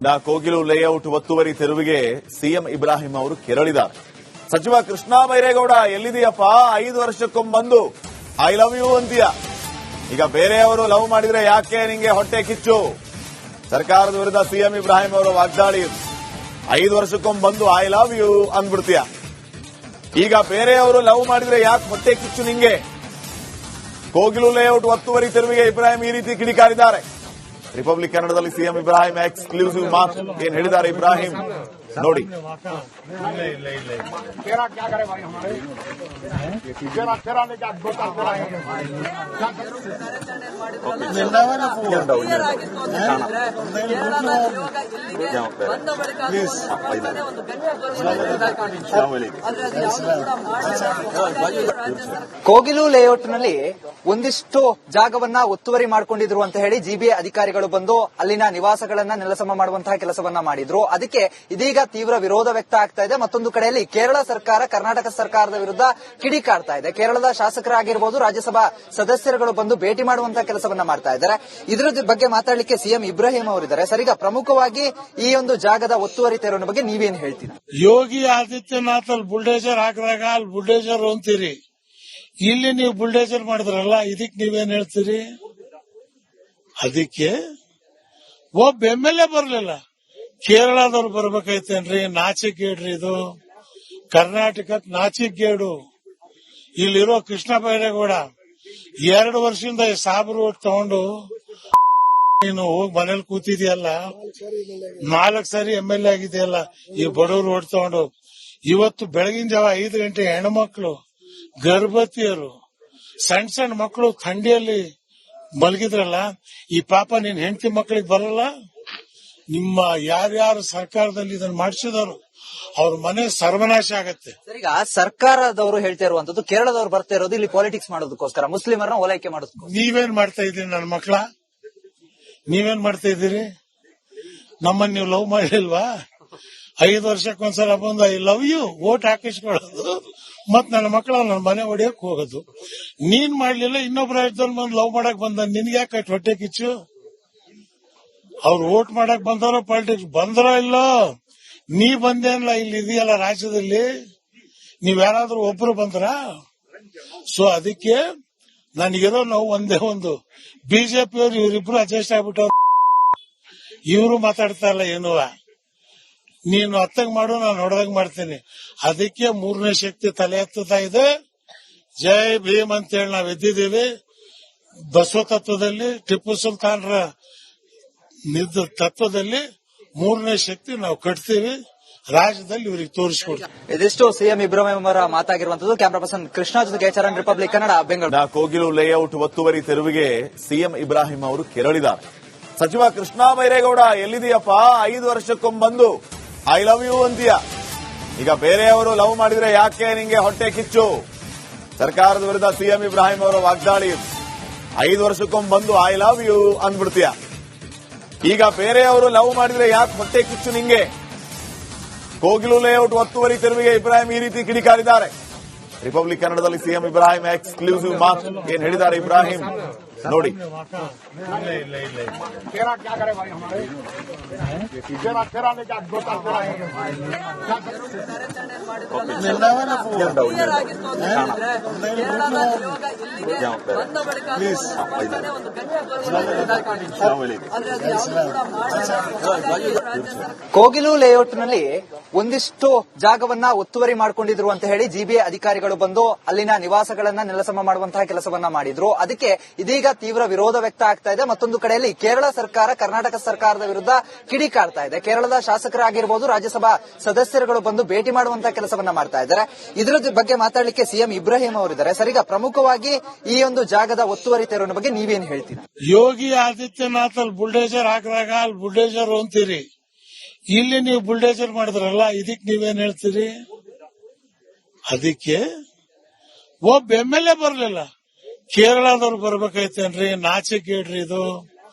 Kogilu layout ಒತ್ತುವರಿ ತೆರವಿಗೆ CM Ibrahim ಅವರು ಕೆರಳಿದ್ದಾರೆ. ಸಚಿವ ಕೃಷ್ಣ ಬೈರೇಗೌಡ ಎಲ್ಲಿದೆಯಪ್ಪ, 5 ವರ್ಷಕ್ಕೊಮ್ಮೆ ಐ ಲವ್ ಯು ಅಂತೀಯ. ಈಗ ಬೇರೆಯವರು ಲವ್ ಮಾಡಿದ್ರೆ ಯಾಕೆ ನಿಂಗೆ ಹೊಟ್ಟೆ ಕಿಚ್ಚು? ಸರ್ಕಾರದ ವಿರುದ್ಧ ಸಿಎಂ ಇಬ್ರಾಹಿಂ ಅವರ ವಾಗ್ದಾಳಿ. 5 ವರ್ಷಕ್ಕೊಮ್ಮೆ ಐ ಲವ್ ಯು ಅಂದ್ಬಿಡ್ತೀಯ. ಈಗ ಬೇರೆಯವರು ಲವ್ ಮಾಡಿದ್ರೆ ಯಾಕೆ ಹೊಟ್ಟೆ ಕಿಚ್ಚು ನಿಂಗೆ? ಕೋಗಿಲು ಲೇಔಟ್ ಒತ್ತುವರಿ ತೆರವಿಗೆ ಇಬ್ರಾಹಿಂ ಈ ರೀತಿ ಕಿಡಿಕಾರಿದ್ದಾರೆ. ರಿಪಬ್ಲಿಕ್ ಕನ್ನಡದಲ್ಲಿ ಸಿಎಂ ಇಬ್ರಾಹಿಂ ಎಕ್ಸ್ಕ್ಲೂಸಿವ್ ಮಾತು ಏನ್ ಹೇಳಿದ್ದಾರೆ ಇಬ್ರಾಹಿಂ ನೋಡಿ. ಕೋಗಿಲು ಲೇಔಟ್ನಲ್ಲಿ ಒಂದಿಷ್ಟು ಜಾಗವನ್ನ ಒತ್ತುವರಿ ಮಾಡಿಕೊಂಡಿದ್ರು ಅಂತ ಹೇಳಿ ಜಿಬಿಎ ಅಧಿಕಾರಿಗಳು ಬಂದು ಅಲ್ಲಿನ ನಿವಾಸಗಳನ್ನ ನೆಲಸಮ ಮಾಡುವಂತಹ ಕೆಲಸವನ್ನ ಮಾಡಿದ್ರು. ಅದಕ್ಕೆ ಇದೀಗ ತೀವ್ರ ವಿರೋಧ ವ್ಯಕ್ತ ಆಗ್ತಾ ಇದೆ. ಮತ್ತೊಂದು ಕಡೆಯಲ್ಲಿ ಕೇರಳ ಸರ್ಕಾರ ಕರ್ನಾಟಕ ಸರ್ಕಾರದ ವಿರುದ್ಧ ಕಿಡಿಕಾರ್ತಾ ಇದೆ. ಕೇರಳದ ಶಾಸಕರಾಗಿರ್ಬೋದು, ರಾಜ್ಯಸಭಾ ಸದಸ್ಯರುಗಳು ಬಂದು ಭೇಟಿ ಮಾಡುವಂತಹ ಕೆಲಸವನ್ನ ಮಾಡ್ತಾ ಇದ್ದಾರೆ. ಇದರ ಬಗ್ಗೆ ಮಾತಾಡಲಿಕ್ಕೆ ಸಿಎಂ ಇಬ್ರಾಹಿಂ ಅವರಿದ್ದಾರೆ. ಸರಿಗ ಪ್ರಮುಖವಾಗಿ ಈ ಒಂದು ಜಾಗದ ಒತ್ತುವರಿ ತೆರವಿನ ಬಗ್ಗೆ ನೀವೇನು ಹೇಳ್ತೀರಾ? ಯೋಗಿ ಆದಿತ್ಯನಾಥ್ ಅಲ್ಲಿ ಬುಲ್ಡೇಜರ್ ಹಾಕಿದಾಗ ಅಲ್ಲಿ ಬುಲ್ಡೇಜರ್ ಅಂತೀರಿ, ಇಲ್ಲಿ ನೀವು ಬುಲ್ಡೇಜರ್ ಮಾಡಿದ್ರಲ್ಲ, ಇದಕ್ ನೀವೇನ್ ಹೇಳ್ತೀರಿ? ಅದಕ್ಕೆ ಒಬ್ಬ MLA ಬರ್ಲಿಲ್ಲ, ಕೇರಳದವ್ರು ಬರ್ಬೇಕಾಯ್ತೇನ್ರಿ? ನಾಚಿಕೇಡ್ರಿ ಇದು, ಕರ್ನಾಟಕಕ್ ನಾಚಿಕೇಡು. ಇಲ್ಲಿರೋ ಕೃಷ್ಣ ಬೈರೇಗೌಡ 2 ವರ್ಷದಿಂದ ಸಾಬ್ರು ಓಟ್ ತಗೊಂಡು ನೀನು ಹೋಗಿ ಮನೇಲಿ ಕೂತಿದ್ಯಲ್ಲ, 4 ಸಾರಿ MLA ಆಗಿದೆಯಲ್ಲ, ಈ ಬಡವರು ಓಟ್ ತಗೊಂಡು. ಇವತ್ತು ಬೆಳಗಿನ ಜಾವ 5 ಗಂಟೆ ಹೆಣ್ಮಕ್ಳು, ಗರ್ಭವತಿಯರು, ಸಣ್ಣ ಸಣ್ಣ ಮಕ್ಕಳು ಥಂಡಿಯಲ್ಲಿ ಮಲಗಿದ್ರಲ್ಲ, ಈ ಪಾಪ ನಿನ್ ಹೆಂಡತಿ ಮಕ್ಕಳಿಗೆ ಬರಲ್ಲ? ನಿಮ್ಮ ಯಾರ್ಯಾರು ಸರ್ಕಾರದಲ್ಲಿ ಇದನ್ನ ಮಾಡಿಸಿದವರು ಅವ್ರ ಮನೆ ಸರ್ವನಾಶ ಆಗತ್ತೆ. ಈಗ ಸರ್ಕಾರದವರು ಹೇಳ್ತಾ ಇರುವಂತದ್ದು ಕೇರಳದವರು ಬರ್ತಾ ಇರೋದು ಇಲ್ಲಿ ಪಾಲಿಟಿಕ್ಸ್ ಮಾಡೋದಕ್ಕೋಸ್ಕರ, ಮುಸ್ಲಿಮರನ್ನ ಓಲೈಕೆ ಮಾಡೋದಕ್ಕೆ. ನೀವೇನ್ ಮಾಡ್ತಾ ಇದ್ದೀರಿ ನನ್ನ ಮಕ್ಕಳ? ನೀವೇನ್ ಮಾಡ್ತಾ ಇದ್ದೀರಿ? ನಮ್ಮನ್ನ ನೀವು ಲವ್ ಮಾಡಿಲ್ವಾ? 5 ವರ್ಷಕ್ಕೊಂದ್ಸಲ ಬಂದು ಐ ಲವ್ ಯು ವೋಟ್ ಹಾಕಿಸ್ಕೊಳ್ಳೋದು, ಮತ್ ನನ್ನ ಮಕ್ಕಳ ನನ್ನ ಮನೆ ಹೊಡಿಯಕ್ ಹೋಗೋದು. ನೀನ್ ಮಾಡ್ಲಿಲ್ಲ, ಇನ್ನೊಬ್ಬ ರಾಜ್ಯದಲ್ಲಿ ಬಂದು ಲವ್ ಮಾಡಕ್ ಬಂದ, ನಿನ್ಗೆ ಯಾಕೆ ಹೊಟ್ಟೆ ಕಿಚ್ಚು? ಅವ್ರು ವೋಟ್ ಮಾಡಕ್ ಬಂದವರೋ ಪಾಲಿಟಿಕ್ಸ್ ಬಂದರೋ ಇಲ್ಲೋ, ನೀ ಬಂದೇನಲ್ಲ, ಇಲ್ಲಿ ಇದೆಯಲ್ಲ ರಾಜ್ಯದಲ್ಲಿ, ನೀವ್ ಯಾರಾದ್ರೂ ಒಬ್ರು ಬಂದ್ರ? ಸೊ ಅದಕ್ಕೆ ನನಗಿರೋ ನೋವು ಒಂದೇ ಒಂದು, ಬಿಜೆಪಿಯವರು ಇವರಿಬ್ರು ಅಡ್ಜಸ್ಟ್ ಆಗ್ಬಿಟ್ಟವ್ರು. ಇವರು ಮಾತಾಡ್ತಾ ಇಲ್ಲ ಏನು, ನೀನು ಹತ್ತಂಗ್ ಮಾಡು, ನಾನು ಹೊಡೆದಂಗ್ ಮಾಡ್ತೀನಿ. ಅದಕ್ಕೆ 3ನೇ ಶಕ್ತಿ ತಲೆ ಎತ್ತುತ್ತಾ ಇದೆ. ಜೈ ಭೀಮ್ ಅಂತೇಳಿ ನಾವ್ ಎದ್ದಿದ್ದೀವಿ. ಬಸವ ತತ್ವದಲ್ಲಿ, ಟಿಪ್ಪು ಸುಲ್ತಾನ್ರ ತತ್ವದಲ್ಲಿ 3ನೇ ಶಕ್ತಿ ನಾವು ಕಟ್ತೀವಿ. ರಾಜ್ಯದಲ್ಲಿ ಇವರಿಗೆ ತೋರಿಸ್ಕೊಡ್ತೀವಿ. ಇದಿಷ್ಟು ಸಿಎಂ ಇಬ್ರಾಹಿಂ ಅವರ ಮಾತಾಗಿರುವಂತದ್ದು. ಕ್ಯಾಮರಾ ಪರ್ಸನ್ ಕೃಷ್ಣ ಜೊತೆಗೆ ಚರಣ್, ರಿಪಬ್ಲಿಕ್ ಕನ್ನಡ, ಬೆಂಗಳೂರು. ಕೋಗಿಲು ಲೇಔಟ್ ಒತ್ತುವರಿ ತೆರವಿಗೆ ಸಿಎಂ ಇಬ್ರಾಹಿಂ ಅವರು ಕೆರಳಿದ್ದಾರೆ. ಸಚಿವ ಕೃಷ್ಣ ಬೈರೇಗೌಡ ಎಲ್ಲಿದೆಯಪ್ಪ, 5 ವರ್ಷಕ್ಕೊಮ್ಮೆ ಐ ಲವ್ ಯು ಅಂತೀಯ. ಈಗ ಬೇರೆಯವರು ಲವ್ ಮಾಡಿದ್ರೆ ಯಾಕೆ ನಿಂಗೆ ಹೊಟ್ಟೆ ಕಿಚ್ಚು? ಸರ್ಕಾರದ ವಿರುದ್ಧ ಸಿಎಂ ಇಬ್ರಾಹಿಂ ಅವರ ವಾಗ್ದಾಳಿ. 5 ವರ್ಷಕ್ಕೊಮ್ಮೆ ಐ ಲವ್ ಯು ಅಂದ್ಬಿಡ್ತೀಯ. ಈಗ ಬೇರೆಯವರು ಲವ್ ಮಾಡಿದ್ರೆ ಯಾಕೆ ಹೊಟ್ಟೆ ಕಿಚ್ಚು ನಿಂಗೆ? ಕೋಗಿಲು ಲೇಔಟ್ ಒತ್ತುವರಿ ತೆರವಿಗೆ ಇಬ್ರಾಹಿಂ ಈ ರೀತಿ ಕಿಡಿಕಾರಿದ್ದಾರೆ. ರಿಪಬ್ಲಿಕ್ ಕನ್ನಡದಲ್ಲಿ ಸಿಎಂ ಇಬ್ರಾಹಿಂ ಎಕ್ಸ್ಕ್ಲೂಸಿವ್ ಮಾತು ಏನ್ ಹೇಳಿದ್ದಾರೆ ಇಬ್ರಾಹಿಂ ನೋಡಿ. ಕೋಗಿಲು ಲೇಔಟ್ನಲ್ಲಿ ಒಂದಿಷ್ಟು ಜಾಗವನ್ನ ಒತ್ತುವರಿ ಮಾಡಿಕೊಂಡಿದ್ರು ಅಂತ ಹೇಳಿ ಜಿಬಿಎ ಅಧಿಕಾರಿಗಳು ಬಂದು ಅಲ್ಲಿನ ನಿವಾಸಗಳನ್ನ ನೆಲಸಮ ಮಾಡುವಂತಹ ಕೆಲಸವನ್ನ ಮಾಡಿದ್ರು. ಅದಕ್ಕೆ ಇದೀಗ ತೀವ್ರ ವಿರೋಧ ವ್ಯಕ್ತ ಆಗ್ತಾ ಇದೆ. ಮತ್ತೊಂದು ಕಡೆಯಲ್ಲಿ ಕೇರಳ ಸರ್ಕಾರ ಕರ್ನಾಟಕ ಸರ್ಕಾರದ ವಿರುದ್ಧ ಕಿಡಿಕಾರ್ತಾ ಇದೆ. ಕೇರಳದ ಶಾಸಕರಾಗಿರ್ಬೋದು, ರಾಜ್ಯಸಭಾ ಸದಸ್ಯರುಗಳು ಬಂದು ಭೇಟಿ ಮಾಡುವಂತಹ ಕೆಲಸವನ್ನ ಮಾಡ್ತಾ ಇದ್ದಾರೆ. ಇದರ ಬಗ್ಗೆ ಮಾತಾಡಲಿಕ್ಕೆ ಸಿಎಂ ಇಬ್ರಾಹಿಂ ಅವರಿದ್ದಾರೆ. ಸರಿಗ ಪ್ರಮುಖವಾಗಿ ಈ ಒಂದು ಜಾಗದ ಒತ್ತುವರಿ ತೆರವಿನ ಬಗ್ಗೆ ನೀವೇನು ಹೇಳ್ತೀರಾ? ಯೋಗಿ ಆದಿತ್ಯನಾಥ್ ಅಲ್ಲಿ ಬುಲ್ಡೇಜರ್ ಹಾಕಿದಾಗ ಅಲ್ಲಿ ಬುಲ್ಡೇಜರ್ ಅಂತೀರಿ, ಇಲ್ಲಿ ನೀವು ಬುಲ್ಡೇಜರ್ ಮಾಡಿದ್ರಲ್ಲ, ಇದಕ್ ನೀವೇನ್ ಹೇಳ್ತೀರಿ? ಅದಕ್ಕೆ ಒಬ್ಬ MLA ಬರ್ಲಿಲ್ಲ, ಕೇರಳದವ್ರು ಬರ್ಬೇಕಾಯ್ತೇನ್ರಿ? ನಾಚಿಕೇಡ್ರಿ ಇದು,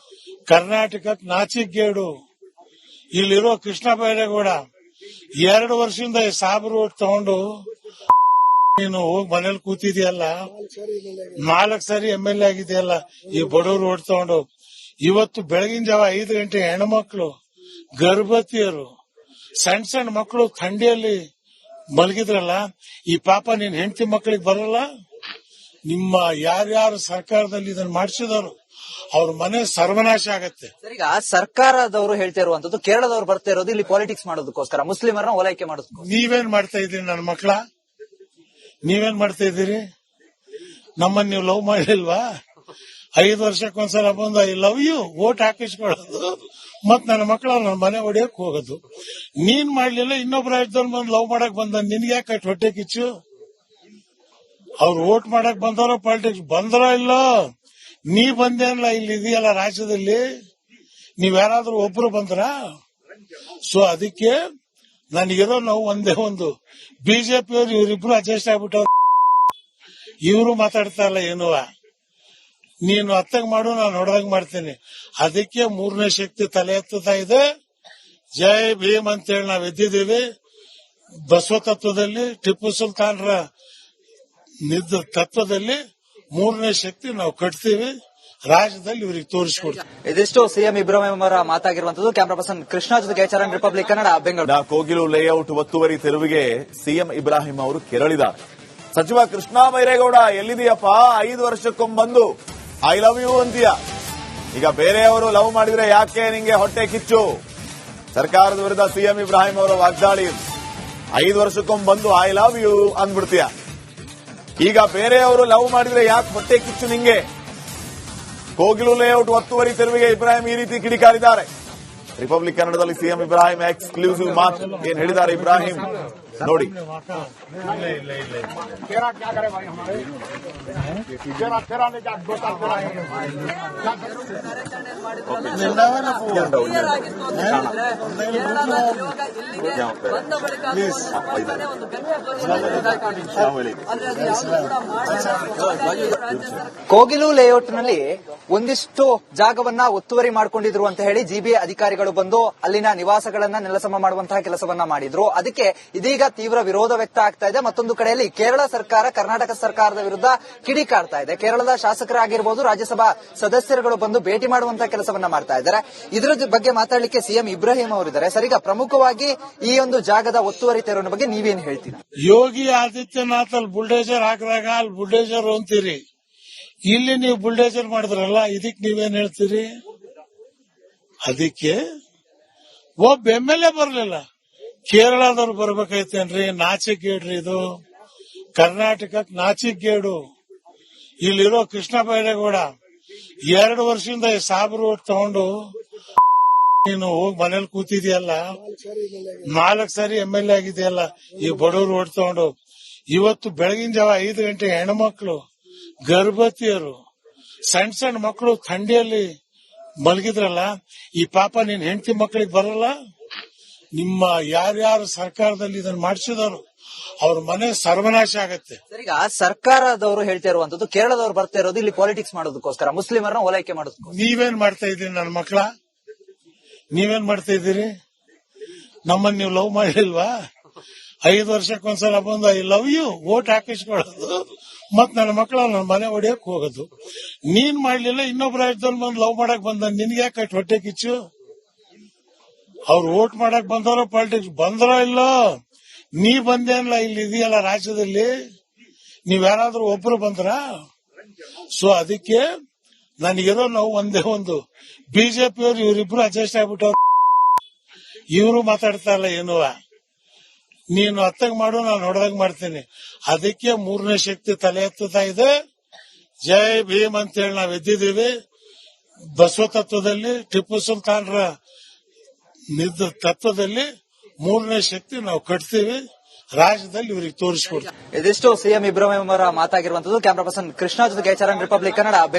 ಕರ್ನಾಟಕಕ್ ನಾಚಿಕೇಡು. ಇಲ್ಲಿರೋ ಕೃಷ್ಣ ಬೈರೇಗೌಡ 2 ವರ್ಷದಿಂದ ಸಾಬ್ರು ಓಟ್ ತಗೊಂಡು ನೀನು ಹೋಗಿ ಮನೇಲಿ ಕೂತಿದ್ಯಲ್ಲ, 4 ಸಾರಿ MLA ಆಗಿದೆಯಲ್ಲ, ಈ ಬಡವರು ಓಟ್ ತಗೊಂಡು. ಇವತ್ತು ಬೆಳಗಿನ ಜಾವ 5 ಗಂಟೆ ಹೆಣ್ಮಕ್ಳು, ಗರ್ಭವತಿಯರು, ಸಣ್ಣ ಸಣ್ಣ ಮಕ್ಕಳು ಥಂಡಿಯಲ್ಲಿ ಮಲಗಿದ್ರಲ್ಲ, ಈ ಪಾಪ ನಿನ್ ಹೆಂಡತಿ ಮಕ್ಕಳಿಗೆ ಬರಲ್ಲ. ನಿಮ್ಮ ಯಾರ್ಯಾರು ಸರ್ಕಾರದಲ್ಲಿ ಇದನ್ನ ಮಾಡಿಸಿದವರು ಅವ್ರ ಮನೆ ಸರ್ವನಾಶ ಆಗತ್ತೆ. ಸರ್, ಈಗ ಸರ್ಕಾರದವರು ಹೇಳ್ತಾ ಇರುವಂತದ್ದು ಕೇರಳದವರು ಬರ್ತಾ ಇರೋದು ಇಲ್ಲಿ ಪಾಲಿಟಿಕ್ಸ್ ಮಾಡೋದಕ್ಕೋಸ್ಕರ, ಮುಸ್ಲಿಮರನ್ನ ಓಲೈಕೆ ಮಾಡೋದಕ್ಕೋಸ್ಕರ. ನೀವೇನ್ ಮಾಡ್ತಾ ಇದ್ದೀರಿ ನನ್ನ ಮಕ್ಕಳ? ನೀವೇನ್ ಮಾಡ್ತಾ ಇದ್ದೀರಿ? ನಮ್ಮನ್ನ ನೀವು ಲವ್ ಮಾಡಿಲ್ವಾ? 5 ವರ್ಷಕ್ಕೊಂದ್ಸಲ ಬಂದು ಐ ಲವ್ ಯು ವೋಟ್ ಹಾಕಿಸ್ಕೊಳ್ಳೋದು, ಮತ್ ನನ್ನ ಮಕ್ಕಳ ನನ್ನ ಮನೆ ಹೊಡಿಯಕ್ ಹೋಗೋದು. ನೀನ್ ಮಾಡ್ಲಿಲ್ಲ, ಇನ್ನೊಬ್ಬ ರಾಜ್ಯದಲ್ಲಿ ಬಂದು ಲವ್ ಮಾಡಕ್ ಬಂದ, ನಿನ್ಗೆ ಯಾಕೆ ಹೊಟ್ಟೆ ಕಿಚ್ಚು? ಅವ್ರು ವೋಟ್ ಮಾಡಕ್ ಬಂದಾರೋ ಪಾಲಿಟಿಕ್ಸ್ ಬಂದರೋ ಇಲ್ಲ, ನೀ ಬಂದೇನಲ್ಲ, ಇಲ್ಲಿ ಇದೆಯಲ್ಲ ರಾಜ್ಯದಲ್ಲಿ, ನೀವ್ಯಾರಾದ್ರೂ ಒಬ್ರು ಬಂದ್ರ? ಸೊ ಅದಕ್ಕೆ ನನಗಿರೋ ನಾವು ಒಂದೇ ಒಂದು, ಬಿಜೆಪಿಯವರು ಇವರಿಬ್ರು ಅಡ್ಜಸ್ಟ್ ಆಗ್ಬಿಟ್ಟವ್ರು, ಇವರು ಮಾತಾಡ್ತಾ ಇಲ್ಲ ಏನು. ನೀನು ಅತ್ತಂಗ್ ಮಾಡು, ನಾನು ಹೊಡೆದಂಗ್ ಮಾಡ್ತೀನಿ. ಅದಕ್ಕೆ ಮೂರನೇ ಶಕ್ತಿ ತಲೆ ಎತ್ತುತ್ತಾ ಇದೆ. ಜೈ ಭೀಮ್ ಅಂತೇಳಿ ನಾವ್ ಎದ್ದಿದ್ದೀವಿ. ಬಸವ ತತ್ವದಲ್ಲಿ, ಟಿಪ್ಪು ಸುಲ್ತಾನ್ರ ತತ್ವದಲ್ಲಿ ಮೂರನೇ ಶಕ್ತಿ ನಾವು ಕಟ್ತೀವಿ. ರಾಜ್ಯದಲ್ಲಿ ಇವರಿಗೆ ತೋರಿಸ್ಕೊಡ್ತೀವಿ. ಇದಿಷ್ಟು ಸಿಎಂ ಇಬ್ರಾಹಿಂ ಅವರ ಮಾತಾಗಿರುವಂತದ್ದು. ಕ್ಯಾಮರಾ ಪರ್ಸನ್ ಕೃಷ್ಣ ಜೊತೆಗೆ ಚರಣ್, ರಿಪಬ್ಲಿಕ್ ಕನ್ನಡ, ಬೆಂಗಳೂರು. ಕೋಗಿಲು ಲೇಔಟ್ ಒತ್ತುವರಿ ತೆರವಿಗೆ ಸಿಎಂ ಇಬ್ರಾಹಿಂ ಅವರು ಕೆರಳಿದ್ದಾರೆ. ಸಚಿವ ಕೃಷ್ಣ ಬೈರೇಗೌಡ ಎಲ್ಲಿದೆಯಪ್ಪ, 5 ವರ್ಷಕ್ಕೊಮ್ಮೆ ಐ ಲವ್ ಯು ಅಂತೀಯ. ಈಗ ಬೇರೆಯವರು ಲವ್ ಮಾಡಿದ್ರೆ ಯಾಕೆ ನಿಂಗೆ ಹೊಟ್ಟೆ ಕಿಚ್ಚು? ಸರ್ಕಾರದ ವಿರುದ್ಧ ಸಿಎಂ ಇಬ್ರಾಹಿಂ ಅವರ ವಾಗ್ದಾಳಿ. 5 ವರ್ಷಕ್ಕೊಮ್ಮೆ ಐ ಲವ್ ಯು ಅಂದ್ಬಿಡ್ತೀಯ. ಈಗ ಬೇರೆಯವರು ಲವ್ ಮಾಡಿದ್ರೆ ಯಾಕೆ ಹೊಟ್ಟೆ ಕಿಚ್ಚು ನಿಂಗೆ? ಕೋಗಿಲು ಲೇಔಟ್ ಒತ್ತುವರಿ ತೆರವಿಗೆ ಇಬ್ರಾಹಿಂ ಈ ರೀತಿ ಕಿಡಿಕಾರಿದ್ದಾರೆ. ರಿಪಬ್ಲಿಕ್ ಕನ್ನಡದಲ್ಲಿ ಸಿಎಂ ಇಬ್ರಾಹಿಂ ಎಕ್ಸ್ಕ್ಲೂಸಿವ್ ಮಾತು ಏನ್ ಹೇಳಿದ್ದಾರೆ ಇಬ್ರಾಹಿಂ ನೋಡಿ. ಕೋಗಿಲು ಲೇಔಟ್ನಲ್ಲಿ ಒಂದಿಷ್ಟು ಜಾಗವನ್ನ ಒತ್ತುವರಿ ಮಾಡಿಕೊಂಡಿದ್ರು ಅಂತ ಹೇಳಿ ಜಿಬಿಎ ಅಧಿಕಾರಿಗಳು ಬಂದು ಅಲ್ಲಿನ ನಿವಾಸಗಳನ್ನ ನೆಲಸಮ ಮಾಡುವಂತಹ ಕೆಲಸವನ್ನ ಮಾಡಿದ್ರು. ಅದಕ್ಕೆ ಇದೀಗ ತೀವ್ರ ವಿರೋಧ ವ್ಯಕ್ತ ಆಗ್ತಾ ಇದೆ. ಮತ್ತೊಂದು ಕಡೆಯಲ್ಲಿ ಕೇರಳ ಸರ್ಕಾರ ಕರ್ನಾಟಕ ಸರ್ಕಾರದ ವಿರುದ್ಧ ಕಿಡಿಕಾರ್ತಾ ಇದೆ. ಕೇರಳದ ಶಾಸಕರಾಗಿರ್ಬೋದು, ರಾಜ್ಯಸಭಾ ಸದಸ್ಯರುಗಳು ಬಂದು ಭೇಟಿ ಮಾಡುವಂತಹ ಕೆಲಸವನ್ನ ಮಾಡ್ತಾ ಇದ್ದಾರೆ. ಇದರ ಬಗ್ಗೆ ಮಾತಾಡಲಿಕ್ಕೆ ಸಿಎಂ ಇಬ್ರಾಹಿಂ ಅವರಿದ್ದಾರೆ. ಸರ್, ಈಗ ಪ್ರಮುಖವಾಗಿ ಈ ಒಂದು ಜಾಗದ ಒತ್ತುವರಿ ತೆರವಿನ ಬಗ್ಗೆ ನೀವೇನು ಹೇಳ್ತೀರಾ? ಯೋಗಿ ಆದಿತ್ಯನಾಥ್ ಅಲ್ಲಿ ಬುಲ್ಡೇಜರ್ ಹಾಕಿದಾಗ ಅಲ್ಲಿ ಬುಲ್ಡೇಜರ್ ಅಂತೀರಿ, ಇಲ್ಲಿ ನೀವು ಬುಲ್ಡೇಜರ್ ಮಾಡಿದ್ರಲ್ಲ, ಇದಕ್ ನೀವೇನ್ ಹೇಳ್ತೀರಿ? ಅದಕ್ಕೆ ಒಬ್ಬ MLA ಬರಲಿಲ್ಲ, ಕೇರಳದವ್ರು ಬರ್ಬೇಕಾಯ್ತೇನ್ರಿ? ನಾಚಿಕೇಡ್ರಿ ಇದು, ಕರ್ನಾಟಕಕ್ಕೆ ನಾಚಿಕೇಡು. ಇಲ್ಲಿರೋ ಕೃಷ್ಣ ಬೈರೇಗೌಡ 2 ವರ್ಷದಿಂದ ಸಾಬ್ರು ಓಟ್ ತಗೊಂಡು ನೀನು ಹೋಗಿ ಮನೇಲಿ ಕೂತಿದ್ಯಲ್ಲ, 4 ಸಾರಿ MLA ಆಗಿದೆಯಲ್ಲ, ಈ ಬಡವರು ಓಟ್ ತಗೊಂಡು. ಇವತ್ತು ಬೆಳಗಿನ ಜಾವ 5 ಗಂಟೆ ಹೆಣ್ಮಕ್ಳು, ಗರ್ಭವತಿಯರು, ಸಣ್ಣ ಸಣ್ಣ ಮಕ್ಕಳು ಥಂಡಿಯಲ್ಲಿ ಮಲಗಿದ್ರಲ್ಲ, ಈ ಪಾಪ ನಿನ್ ಹೆಂಡತಿ ಮಕ್ಕಳಿಗೆ ಬರಲ್ಲ. ನಿಮ್ಮ ಯಾರ್ಯಾರು ಸರ್ಕಾರದಲ್ಲಿ ಇದನ್ನ ಮಾಡಿಸಿದವರು ಅವ್ರ ಮನೆ ಸರ್ವನಾಶ ಆಗತ್ತೆ. ಸರ್, ಈಗ ಸರ್ಕಾರದವರು ಹೇಳ್ತಾ ಇರುವಂತದ್ದು ಕೇರಳದವರು ಬರ್ತಾ ಇರೋದು ಇಲ್ಲಿ ಪಾಲಿಟಿಕ್ಸ್ ಮಾಡೋದಕ್ಕೋಸ್ಕರ, ಮುಸ್ಲಿಮರನ್ನ ಓಲೈಕೆ ಮಾಡೋದಕ್ಕೋಸ್ಕರ. ನೀವೇನ್ ಮಾಡ್ತಾ ಇದ್ದೀರಿ ನನ್ನ ಮಕ್ಕಳ? ನೀವೇನ್ ಮಾಡ್ತಾ ಇದ್ದೀರಿ? ನಮ್ಮನ್ನ ನೀವು ಲವ್ ಮಾಡಿಲ್ವಾ? 5 ವರ್ಷಕ್ಕೊಂದ್ಸಲ ಬಂದು ಐ ಲವ್ ಯು ವೋಟ್ ಹಾಕಿಸ್ಕೊಳ್ಳೋದು, ಮತ್ ನನ್ನ ಮಕ್ಕಳ ನನ್ನ ಮನೆ ಹೊಡಿಯಕ್ ಹೋಗೋದು. ನೀನ್ ಮಾಡ್ಲಿಲ್ಲ, ಇನ್ನೊಬ್ಬ ರಾಜ್ಯದಲ್ಲಿ ಬಂದು ಲವ್ ಮಾಡಕ್ ಬಂದ, ನಿನ್ಗೆ ಯಾಕೆ ಹೊಟ್ಟೆ ಕಿಚ್ಚು? ಅವ್ರು ವೋಟ್ ಮಾಡಕ್ ಬಂದಾರೋ ಪಾಲಿಟಿಕ್ಸ್ ಬಂದರೋ ಇಲ್ಲ, ನೀ ಬಂದೇನಲ್ಲ, ಇಲ್ಲಿ ಇದೆಯಲ್ಲ ರಾಜ್ಯದಲ್ಲಿ, ನೀವ್ಯಾರಾದ್ರೂ ಒಬ್ರು ಬಂದ್ರ? ಸೊ ಅದಕ್ಕೆ ನನಗಿರೋ ನಾವು ಒಂದೇ ಒಂದು, ಬಿಜೆಪಿಯವರು ಇವರಿಬ್ರು ಅಡ್ಜಸ್ಟ್ ಆಗ್ಬಿಟ್ಟವ್ರು, ಇವರು ಮಾತಾಡ್ತಾ ಇಲ್ಲ ಏನು. ನೀನು ಅತ್ತಂಗ್ ಮಾಡು, ನಾನು ಹೊಡೆದಂಗ್ ಮಾಡ್ತೀನಿ. ಅದಕ್ಕೆ ಮೂರನೇ ಶಕ್ತಿ ತಲೆ ಎತ್ತುತ್ತಾ ಇದೆ. ಜೈ ಭೀಮ್ ಅಂತೇಳಿ ನಾವ್ ಎದ್ದಿದ್ದೀವಿ. ಬಸವ ತತ್ವದಲ್ಲಿ, ಟಿಪ್ಪು ಸುಲ್ತಾನ್ರ ತತ್ವದಲ್ಲಿ ಮೂರನೇ ಶಕ್ತಿ ನಾವು ಕಟ್ತೀವಿ. ರಾಜ್ಯದಲ್ಲಿ ಇವರಿಗೆ ತೋರಿಸ್ಕೊಡ್ತೀವಿ. ಇದಿಷ್ಟು ಸಿಎಂ ಇಬ್ರಾಹಿಂ ಅವರ ಮಾತಾಗಿರುವಂತದ್ದು. ಕ್ಯಾಮರಾ ಪರ್ಸನ್ ಕೃಷ್ಣ ಜೊತೆಗೆ ಚರಣ್, ರಿಪಬ್ಲಿಕ್ ಕನ್ನಡ, ಬೆಂಗಳೂರು.